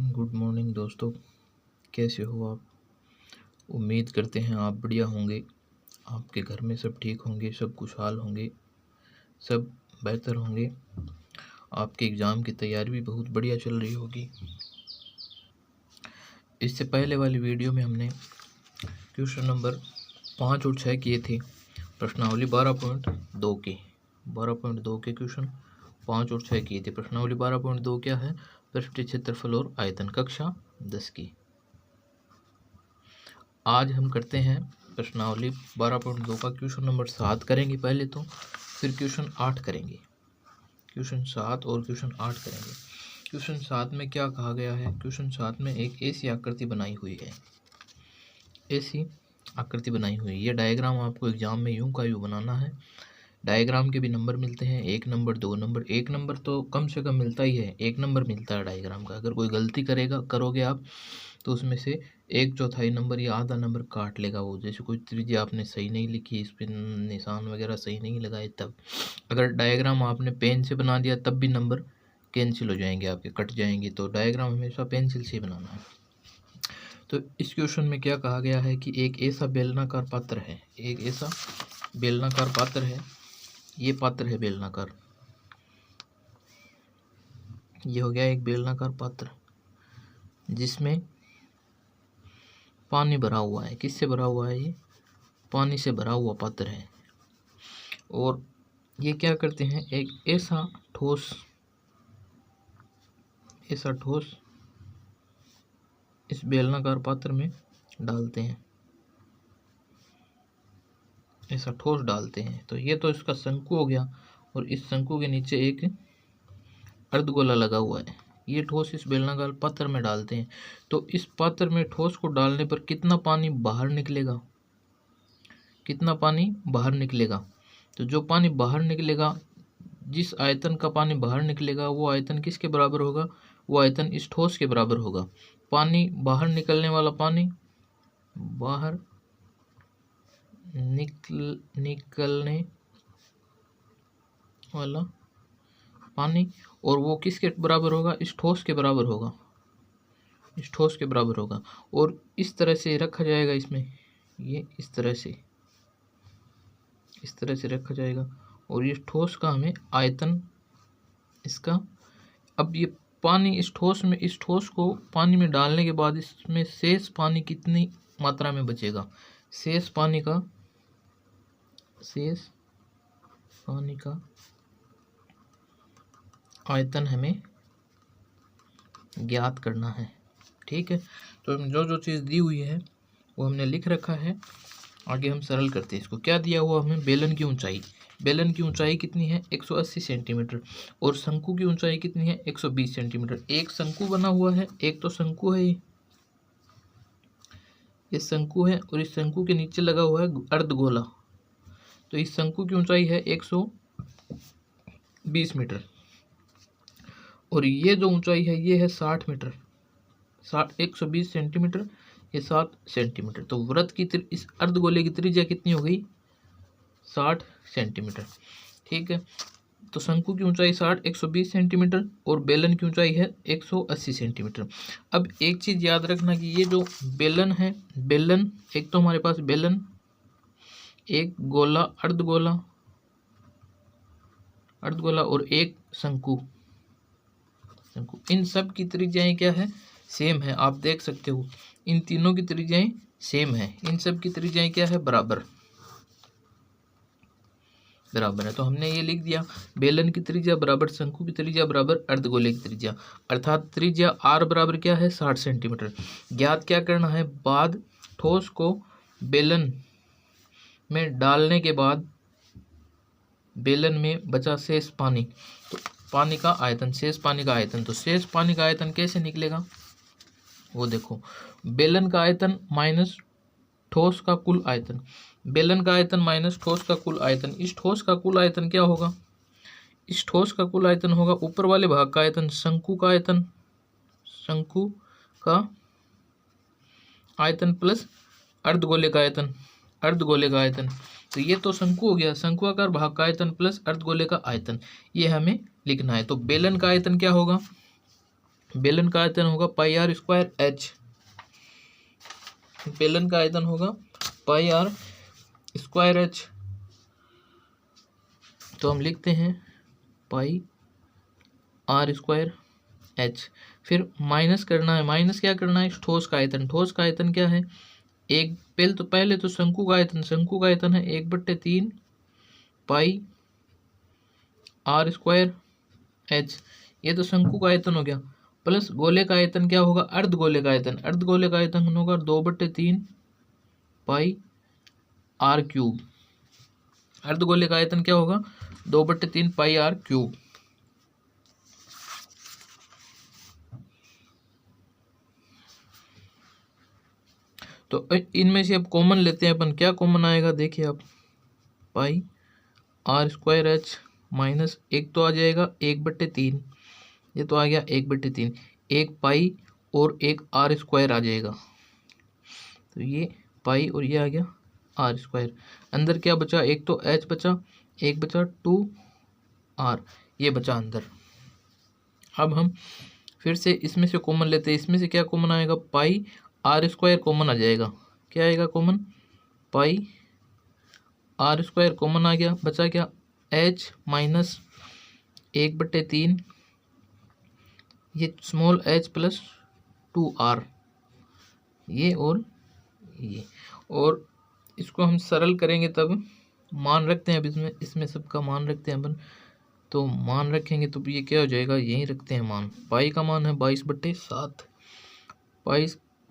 Good morning दोस्तों, कैसे हो आप। उम्मीद करते हैं आप बढ़िया होंगे। आपके घर में सब ठीक होंगे, सब खुशहाल होंगे, सब बेहतर होंगे। आपके एग्ज़ाम की तैयारी भी बहुत बढ़िया चल रही होगी। इससे पहले वाली वीडियो में हमने क्वेश्चन नंबर 5 और 6 किए थे। प्रश्नावली 12.2 के 12.2 के क्वेश्चन 5 और 6 किए थे। प्रश्नावली 12.2 क्या है? पृष्ठीय क्षेत्रफल और आयतन, कक्षा 10 की। आज हम करते हैं प्रश्नावली 12.2 का क्वेश्चन नंबर 7 करेंगे पहले तो, फिर क्वेश्चन 8 करेंगे। क्वेश्चन 7 और क्वेश्चन 8 करेंगे। क्वेश्चन 7 में क्या कहा गया है? क्वेश्चन 7 में एक ऐसी आकृति बनाई हुई है, ऐसी आकृति बनाई हुई है। ये डायग्राम आपको एग्जाम में यूं का यूं बनाना है। डायग्राम के भी नंबर मिलते हैं, 1 नंबर 2 नंबर। 1 नंबर तो कम से कम मिलता ही है, 1 नंबर मिलता है डायग्राम का। अगर कोई गलती करोगे आप तो उसमें से 1/4 नंबर या आधा नंबर काट लेगा वो। जैसे कोई त्रिज्या आपने सही नहीं लिखी, इस पे निशान वगैरह सही नहीं लगाए, तब अगर डायग्राम आपने पेन से बना दिया तब भी नंबर कैंसिल हो जाएंगे, आपके कट जाएंगे। तो डायग्राम हमेशा पेंसिल से बनाना है। तो इस क्वेश्चन में क्या कहा गया है कि एक ऐसा बेलनाकार पात्र है, एक ऐसा बेलनाकार पात्र है। ये पात्र है बेलनाकार, ये हो गया एक बेलनाकार पात्र जिसमें पानी भरा हुआ है। किससे भरा हुआ है? ये पानी से भरा हुआ पात्र है। और ये क्या करते हैं, एक ऐसा ठोस इस बेलनाकार पात्र में डालते हैं, ऐसा ठोस डालते हैं। तो ये तो इसका शंकु हो गया, और इस शंकु के नीचे एक अर्धगोला लगा हुआ है। ये ठोस इस बेलनाकार पात्र में डालते हैं। तो इस पात्र में ठोस को डालने पर कितना पानी बाहर निकलेगा? कितना पानी बाहर निकलेगा? तो जो पानी बाहर निकलेगा, जिस आयतन का पानी बाहर निकलेगा, वो आयतन किसके बराबर होगा? वो आयतन इस ठोस के बराबर होगा। पानी बाहर निकलने वाला पानी, बाहर निकलने वाला पानी, और वो किसके बराबर होगा? इस ठोस के बराबर होगा, इस ठोस के बराबर होगा। और इस तरह से रखा जाएगा इसमें, ये इस तरह से रखा जाएगा। और ये ठोस का हमें आयतन इसका, अब ये पानी इस ठोस को पानी में डालने के बाद इसमें शेष पानी कितनी मात्रा में बचेगा? शेष पानी का आयतन हमें ज्ञात करना है। ठीक है, तो जो चीज़ दी हुई है वो हमने लिख रखा है। आगे हम सरल करते हैं इसको। क्या दिया हुआ हमें? बेलन की ऊंचाई कितनी है? 180 सेंटीमीटर। और शंकु की ऊंचाई कितनी है? 120 सेंटीमीटर। एक शंकु बना हुआ है, एक तो शंकु है, ये शंकु है, और इस शंकु के नीचे लगा हुआ है अर्धगोला। तो इस शंकु की ऊंचाई है 120 मीटर, और ये जो ऊंचाई है ये है 60 मीटर। 120 सेंटीमीटर, ये 7 सेंटीमीटर। तो वृत्त की इस अर्धगोले की त्रिज्या कितनी हो गई? 60 सेंटीमीटर। ठीक है, तो शंकु की ऊंचाई 120 सेंटीमीटर और बेलन की ऊंचाई है 180 सेंटीमीटर। अब एक चीज याद रखना कि ये जो बेलन है, बेलन एक तो हमारे पास बेलन, एक गोला अर्धगोला और एक शंकु, इन सब की त्रिज्याएं क्या है? सेम है। आप देख सकते हो इन तीनों की त्रिज्याएं सेम है, इन सब की त्रिज्याएं क्या है? बराबर है। तो हमने ये लिख दिया, बेलन की त्रिज्या बराबर शंकु की त्रिज्या बराबर अर्धगोले की त्रिज्या, अर्थात त्रिज्या आर बराबर क्या है? 60 सेंटीमीटर। ज्ञात क्या करना है? बाद ठोस को बेलन में डालने के बाद बेलन में बचा शेष पानी, तो पानी का आयतन, शेष पानी का आयतन। तो शेष पानी का आयतन कैसे निकलेगा? वो देखो, बेलन का आयतन माइनस ठोस का कुल आयतन, बेलन का आयतन माइनस ठोस का कुल आयतन। इस ठोस का कुल आयतन क्या होगा? इस ठोस का कुल आयतन होगा ऊपर वाले भाग का आयतन, शंकु का आयतन प्लस अर्धगोले का आयतन। तो ये तो शंकु हो गया, शंकुआकार भाग का आयतन प्लस अर्धगोले का आयतन, ये हमें लिखना है। तो बेलन का आयतन क्या होगा? बेलन का आयतन होगा पाई आर स्क्वायर एच। बेलन का आयतन होगा पाई आर स्क्वायर एच। तो हम लिखते हैं पाई आर स्क्वायर एच। फिर माइनस करना है, माइनस क्या करना है, ठोस का आयतन। ठोस का आयतन क्या है, एक पहले तो शंकु का आयतन, शंकु का आयतन है 1/3 पाई आर स्क्वायर एच। ये तो शंकु का आयतन हो गया। प्लस गोले का आयतन क्या होगा, अर्धगोले का आयतन। अर्धगोले का आयतन होगा 2/3 पाई आर क्यूब। अर्धगोले का आयतन क्या होगा, 2/3 पाई आर क्यूब। तो इनमें से अब कॉमन लेते हैं अपन, क्या कॉमन आएगा देखिए आप, पाई आर स्क्वायर एच माइनस एक तो आ जाएगा 1/3, ये तो आ गया 1/3, एक पाई और एक आर स्क्वायर आ जाएगा। तो ये पाई और ये आ गया आर स्क्वायर। अंदर क्या बचा, एक तो एच बचा, एक बचा 2r, ये बचा अंदर। अब हम फिर से इसमें से कॉमन लेते हैं। इसमें से क्या कॉमन आएगा, पाई आर स्क्वायर कॉमन आ जाएगा। क्या आएगा common, pi r square common आ गया। बचा क्या, एच माइनस 1/3 ये स्मॉल एच प्लस 2r, ये और ये। और इसको हम सरल करेंगे तब मान रखते हैं, अब इसमें सबका मान रखते हैं अपन। तो मान रखेंगे तो ये क्या हो जाएगा, यहीं रखते हैं मान। पाई का मान है 22/7,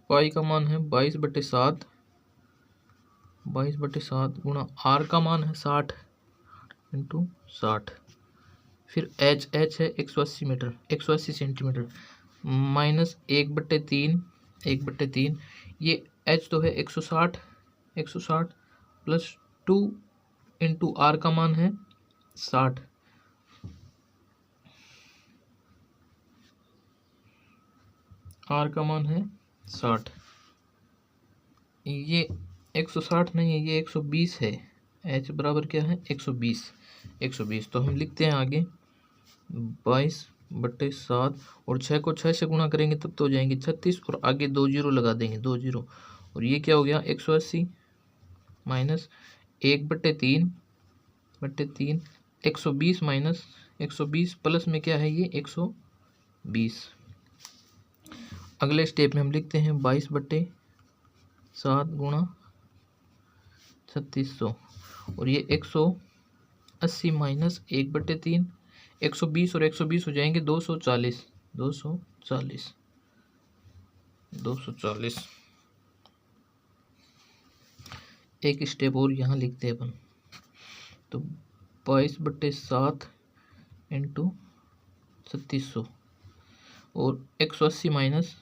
पाई का मान है 22/7, 22/7 गुणा आर का मान है 60 × 60। फिर एच है 180 मीटर, 180 सेंटीमीटर, माइनस 1/3 ये एच तो है 160 प्लस 2 × आर का मान है 60, आर का मान है 60। ये 160 नहीं है, ये 120 है। एच बराबर क्या है, 120। तो हम लिखते हैं आगे 22/7 और 6 को 6 से गुणा करेंगे तब तो हो जाएंगे 36, और आगे 2 जीरो लगा देंगे, 2 जीरो। और ये क्या हो गया, 180 माइनस 1/3 120 माइनस 120 प्लस में क्या है, ये 120। अगले स्टेप में हम लिखते हैं 22/7 गुणा 3600, और ये 180 माइनस 1/3, 120 और 120 हो जाएंगे 240। एक स्टेप और यहाँ लिखते हैं अपन। तो 22/7 × 3600 और 180 माइनस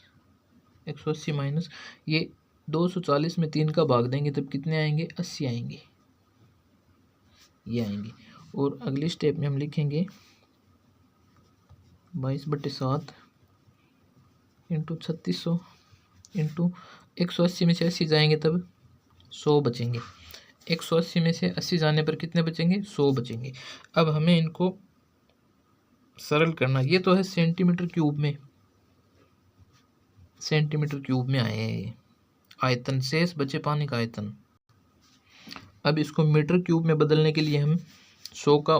ये 240 में 3 का भाग देंगे तब कितने आएंगे, 80 आएंगे, ये आएंगे। और अगले स्टेप में हम लिखेंगे 22/7 × 3600 × 180 में से 80 जाएंगे तब 100 बचेंगे। 180 में से 80 जाने पर कितने बचेंगे, 100 बचेंगे। अब हमें इनको सरल करना। ये तो है सेंटीमीटर क्यूब में आए हैं ये आयतन, शेष बचे पानी का आयतन। अब इसको मीटर क्यूब में बदलने के लिए हम 100 का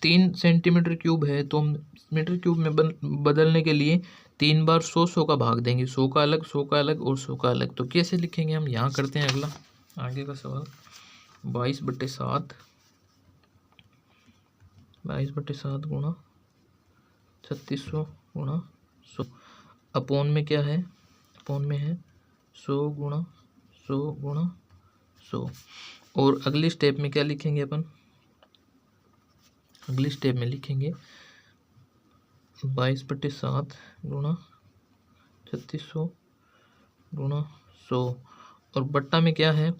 3 सेंटीमीटर क्यूब है, तो हम मीटर क्यूब में बदलने के लिए 3 बार 100 का भाग देंगे, 100 का अलग, 100 का अलग और 100 का अलग। तो कैसे लिखेंगे हम, यहाँ करते हैं अगला आगे का सवाल। 22/7 गुणा 3600 गुणा 100 अपॉन में क्या है, अपॉन में है 100 गुणा 100। और अगली स्टेप में क्या लिखेंगे अपन, अगली स्टेप में लिखेंगे 22/7 गुणा 3600 गुणा 100, और बट्टा में क्या है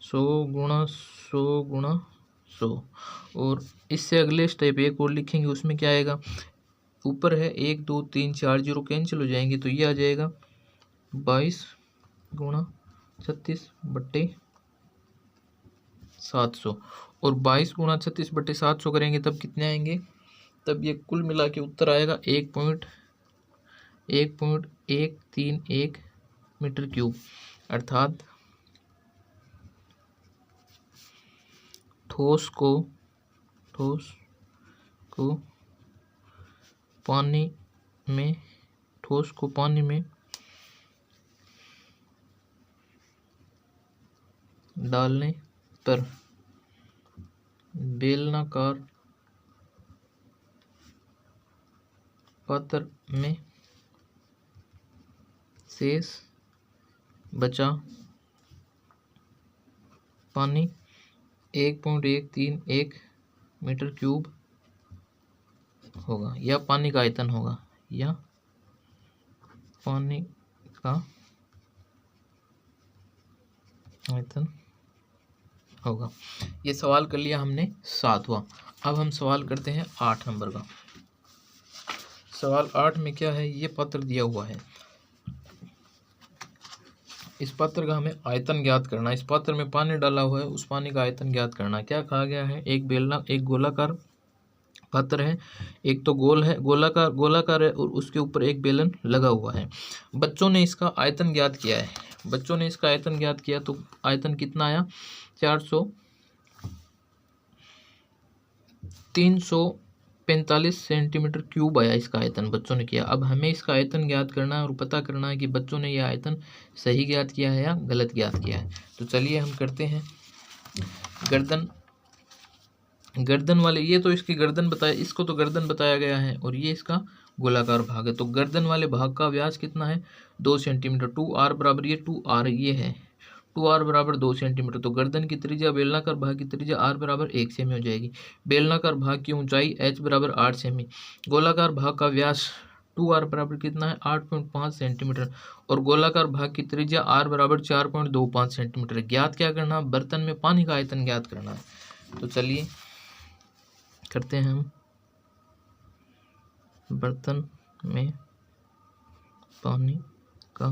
100 गुणा 100। और इससे अगले स्टेप एक और लिखेंगे, उसमें क्या आएगा, ऊपर है 1 2 3 4 जीरो कैंसिल हो जाएंगे, तो ये आ जाएगा 22 गुणा 36/700। और 22 गुणा 36/700 करेंगे तब कितने आएंगे, तब ये कुल मिला के उत्तर आएगा 1.5 1.131 मीटर क्यूब, अर्थात ठोस को पानी में डालने पर बेलनाकार पात्र में शेष बचा पानी 1.131 मीटर क्यूब होगा, या पानी का आयतन होगा, या पानी का आयतन होगा। ये सवाल कर लिया हमने 7वां। अब हम सवाल करते हैं 8 नंबर का। सवाल 8 में क्या है, ये पात्र दिया हुआ है, इस पात्र का हमें आयतन ज्ञात करना है। इस पात्र में पानी डाला हुआ है, उस पानी का आयतन ज्ञात करना है। क्या कहा गया है, एक गोलाकार पात्र है, एक तो गोलाकार है, और उसके ऊपर एक बेलन लगा हुआ है। बच्चों ने इसका आयतन ज्ञात किया है। तो आयतन कितना आया, 345 सेंटीमीटर क्यूब आया इसका आयतन, बच्चों ने किया। अब हमें इसका आयतन ज्ञात करना है और पता करना है कि बच्चों ने यह आयतन सही ज्ञात किया है या गलत ज्ञात किया है। तो चलिए हम करते हैं। गर्दन वाले, ये तो इसकी गर्दन बताया, इसको तो गर्दन बताया गया है, और ये इसका गोलाकार भाग है। तो गर्दन वाले भाग का व्यास कितना है, 2 सेंटीमीटर। 2r बराबर, ये 2r ये है, 2r बराबर 2 सेंटीमीटर। तो गर्दन की त्रिज्या, बेलनाकार भाग की त्रिज्या r बराबर 1 सेमी हो जाएगी। बेलनाकार भाग की ऊंचाई h बराबर 8 सेमी। गोलाकार भाग का व्यास 2r बराबर कितना है, 8.5 सेंटीमीटर, और गोलाकार भाग की त्रिज्या r बराबर 4.25 सेंटीमीटर। ज्ञात क्या करना, बर्तन में पानी का आयतन ज्ञात करना है। तो चलिए करते हैं हम। बर्तन में पानी का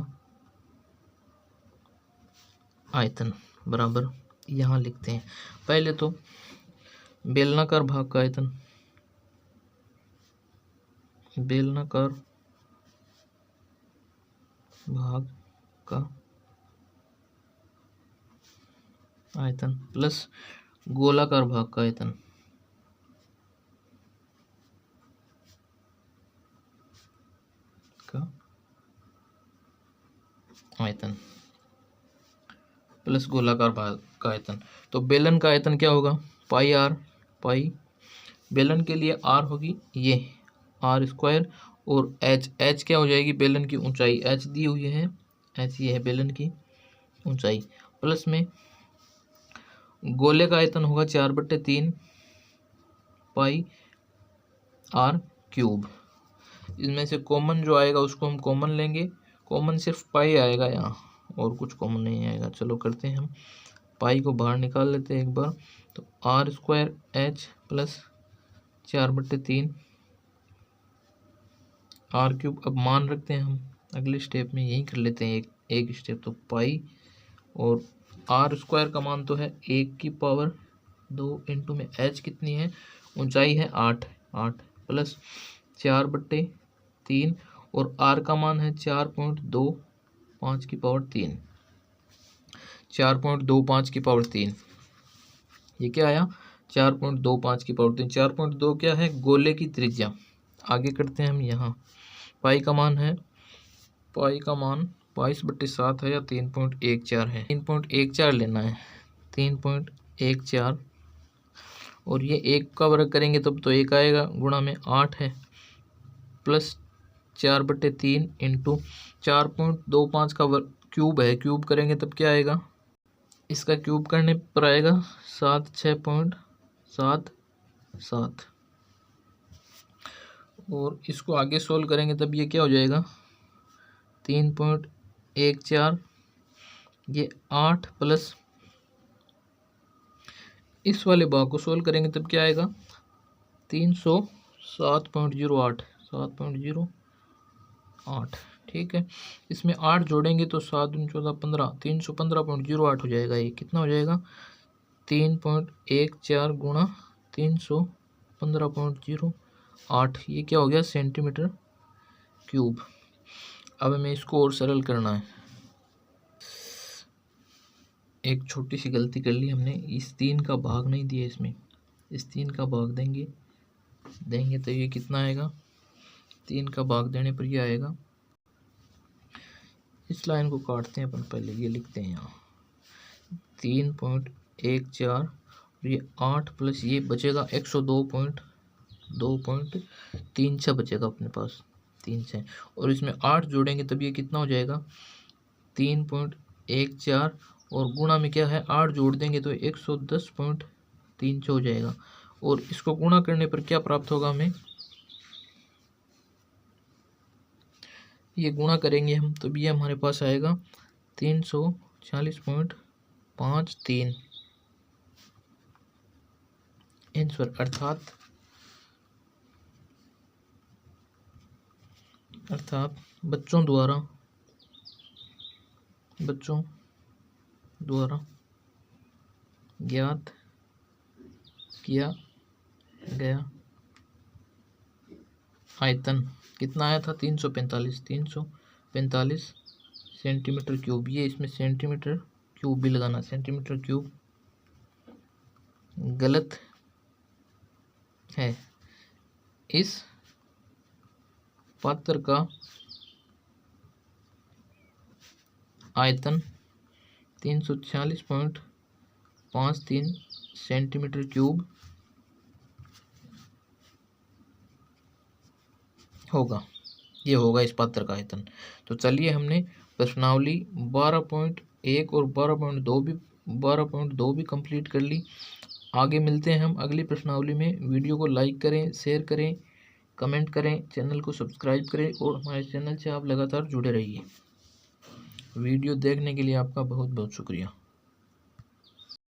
आयतन बराबर, यहाँ लिखते हैं पहले तो बेलनाकार भाग का आयतन, बेलनाकार भाग का आयतन प्लस गोलाकार भाग का आयतन, प्लस गोलाकार भाग का आयतन। तो बेलन का आयतन क्या होगा, पाई आर, पाई बेलन के लिए आर होगी ये आर स्क्वायर, और एच क्या हो जाएगी, बेलन की ऊंचाई एच दी हुई है, एच ये है बेलन की ऊंचाई, प्लस में गोले का आयतन होगा 4/3 पाई आर क्यूब। इसमें से कॉमन जो आएगा उसको हम कॉमन लेंगे, कॉमन सिर्फ पाई आएगा यहाँ, और कुछ कॉमन नहीं आएगा। चलो करते हैं हम, पाई को बाहर निकाल लेते हैं एक बार। तो R square H plus 4/3 R cube. अब मान रखते हैं हम, अगले स्टेप में यही कर लेते हैं एक स्टेप। तो पाई और आर स्क्वायर का मान तो है 1/2 इंटू में एच कितनी है, ऊंचाई है 8 प्लस 4/3, और आर का मान है 4.25 की पावर 3, 4.25 की पावर 3। ये क्या आया, 4.25 की पावर 3। 4.2 क्या है, गोले की त्रिज्या। आगे करते हैं हम यहाँ, पाई का मान 22/7 है या 3.14 है, 3.14 लेना है, 3.14, और ये 1 का वर्ग करेंगे तब तो 1 आएगा, गुणा में 8 है, प्लस 4/3 इंटू 4.25 का वर्ग क्यूब है, क्यूब करेंगे तब क्या आएगा, इसका क्यूब करने पर आएगा 76.77, और इसको आगे सोल्व करेंगे तब ये क्या हो जाएगा, 3.14, ये 8 प्लस इस वाले भाग को सोल्व करेंगे तब क्या आएगा, 307.08, 7.08। ठीक है, इसमें 8 जोड़ेंगे तो 7 दूनी 14 15, 315.08 हो जाएगा। ये कितना हो जाएगा, 3.14 गुणा 315.08, ये क्या हो गया, सेंटीमीटर क्यूब। अब हमें इसको और सरल करना है। एक छोटी सी गलती कर ली हमने, इस 3 का भाग नहीं दिया इसमें, इस 3 का भाग देंगे तो ये कितना आएगा, 3 का भाग देने पर ये आएगा। इस लाइन को काटते हैं अपन, पहले ये लिखते हैं यहाँ 3.14, ये 8 प्लस ये बचेगा 102.36 बचेगा अपने पास, 3 से, और इसमें 8 जोड़ेंगे तब ये कितना हो जाएगा 3.14, और गुणा में क्या है 8 जोड़ देंगे तो 110.36 हो जाएगा। और इसको गुणा करने पर क्या प्राप्त होगा हमें, ये गुणा करेंगे हम तो ये हमारे पास आएगा 340.53 आंसर। अर्थात बच्चों द्वारा ज्ञात किया गया आयतन कितना आया था 345 सेंटीमीटर क्यूब। ये इसमें सेंटीमीटर क्यूब भी लगाना, सेंटीमीटर क्यूब गलत है। इस पात्र का आयतन 346.53 सेंटीमीटर क्यूब होगा, ये होगा इस पात्र का आयतन। तो चलिए हमने प्रश्नावली 12.1 और 12.2 भी कंप्लीट कर ली। आगे मिलते हैं हम अगली प्रश्नावली में। वीडियो को लाइक करें, शेयर करें, कमेंट करें, चैनल को सब्सक्राइब करें और हमारे चैनल से आप लगातार जुड़े रहिए। वीडियो देखने के लिए आपका बहुत बहुत शुक्रिया।